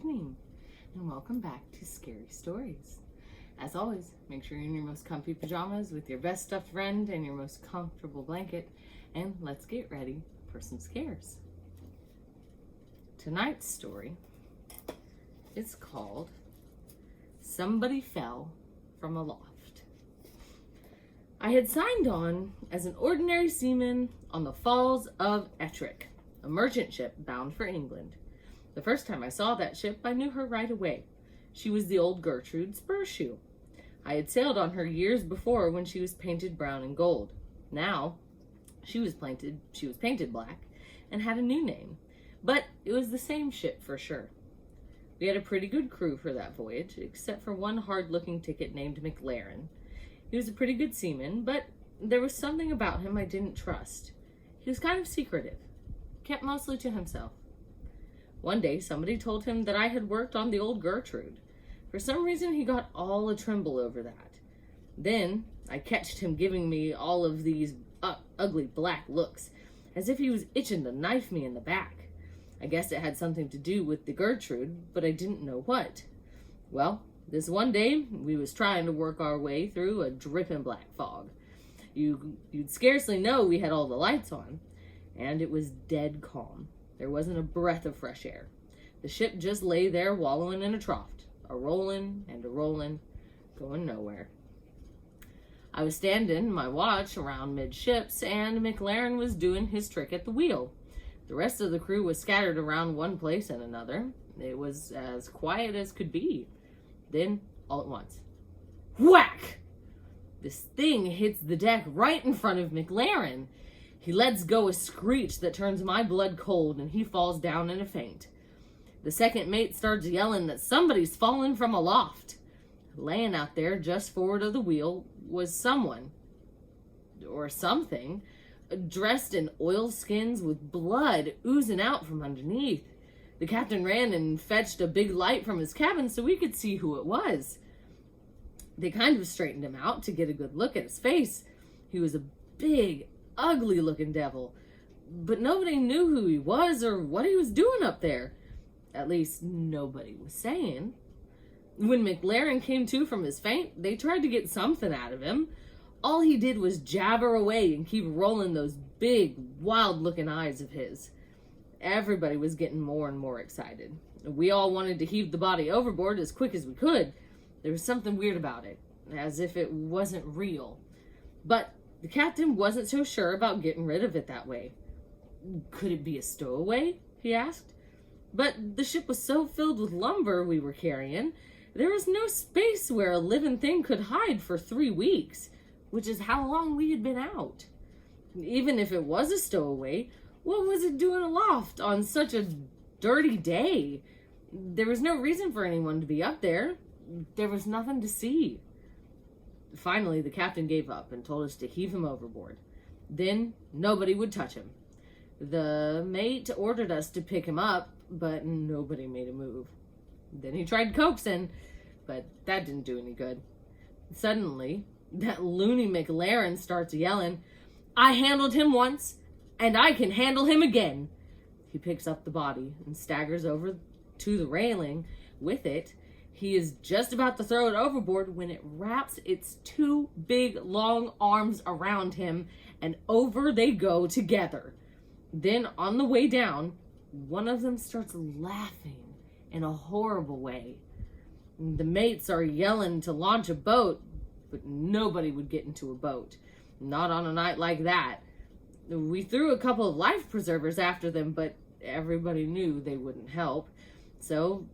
evening, and welcome back to Scary Stories. As always, make sure you're in your most comfy pajamas with your best stuffed friend and your most comfortable blanket, and let's get ready for some scares. Tonight's story is called Somebody Fell from Aloft. I had signed on as an ordinary seaman on the Falls of Ettrick, a merchant ship bound for England. The first time I saw that ship, I knew her right away. She was the old Gertrude Spurshoe. I had sailed on her years before when she was painted brown and gold. Now, she was painted black and had a new name, but it was the same ship for sure. We had a pretty good crew for that voyage, except for one hard-looking ticket named McLaren. He was a pretty good seaman, but there was something about him I didn't trust. He was kind of secretive, kept mostly to himself. One day, somebody told him that I had worked on the old Gertrude. For some reason, he got all a tremble over that. Then, I catched him giving me all of these ugly black looks, as if he was itching to knife me in the back. I guess it had something to do with the Gertrude, but I didn't know what. Well, this one day, we was trying to work our way through a dripping black fog. You'd scarcely know we had all the lights on, and it was dead calm. There wasn't a breath of fresh air. The ship just lay there wallowing in a trough, a-rolling and a-rolling, going nowhere. I was standing my watch around midships, and McLaren was doing his trick at the wheel. The rest of the crew was scattered around one place and another. It was as quiet as could be. Then, all at once, whack! This thing hits the deck right in front of McLaren. He lets go a screech that turns my blood cold, and he falls down in a faint. The second mate starts yelling that somebody's fallen from aloft. Laying out there just forward of the wheel was someone, or something, dressed in oilskins with blood oozing out from underneath. The captain ran and fetched a big light from his cabin so we could see who it was. They kind of straightened him out to get a good look at his face. He was a big, ugly-looking devil, but nobody knew who he was or what he was doing up there. At least, nobody was saying. When McLaren came to from his faint, they tried to get something out of him. All he did was jabber away and keep rolling those big, wild-looking eyes of his. Everybody was getting more and more excited. We all wanted to heave the body overboard as quick as we could. There was something weird about it, as if it wasn't real. But the captain wasn't so sure about getting rid of it that way. Could it be a stowaway? He asked. But the ship was so filled with lumber we were carrying, there was no space where a living thing could hide for 3 weeks, which is how long we had been out. Even if it was a stowaway, what was it doing aloft on such a dirty day? There was no reason for anyone to be up there. There was nothing to see. Finally, the captain gave up and told us to heave him overboard. Then, nobody would touch him. The mate ordered us to pick him up, but nobody made a move. Then he tried coaxing, but that didn't do any good. Suddenly, that loony McLaren starts yelling, "I handled him once, and I can handle him again." He picks up the body and staggers over to the railing with it. He is just about to throw it overboard when it wraps its 2 big, long arms around him, and over they go together. Then, on the way down, one of them starts laughing in a horrible way. The mates are yelling to launch a boat, but nobody would get into a boat. Not on a night like that. We threw a couple of life preservers after them, but everybody knew they wouldn't help. So,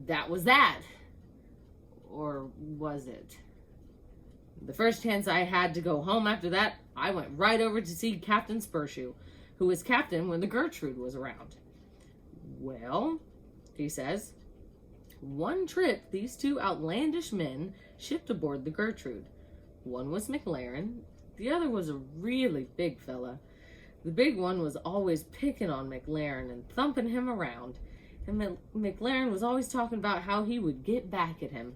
that was that. Or was it? The first chance I had to go home after that, I went right over to see Captain Spurshoe, who was captain when the Gertrude was around. "Well," he says, "one trip these 2 outlandish men shipped aboard the Gertrude. One was McLaren, the other was a really big fella. The big one was always picking on McLaren and thumping him around, and McLaren was always talking about how he would get back at him.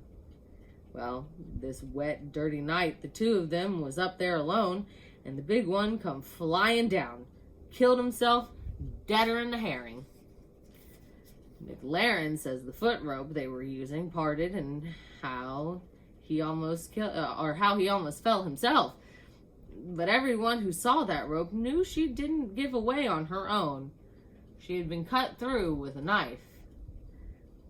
Well, this wet, dirty night, the 2 of them was up there alone, and the big one come flying down, killed himself, deader than a herring." McLaren says the foot rope they were using parted and how he almost fell himself. But everyone who saw that rope knew she didn't give away on her own. She had been cut through with a knife.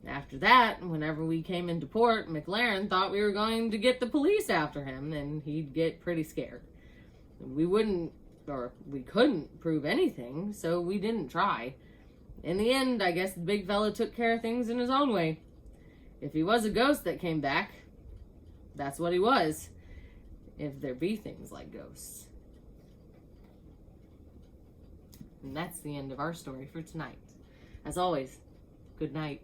After that, whenever we came into port, McLaren thought we were going to get the police after him, and he'd get pretty scared. We couldn't prove anything, so we didn't try. In the end, I guess the big fella took care of things in his own way. If he was a ghost that came back, that's what he was. If there be things like ghosts. And that's the end of our story for tonight. As always, good night.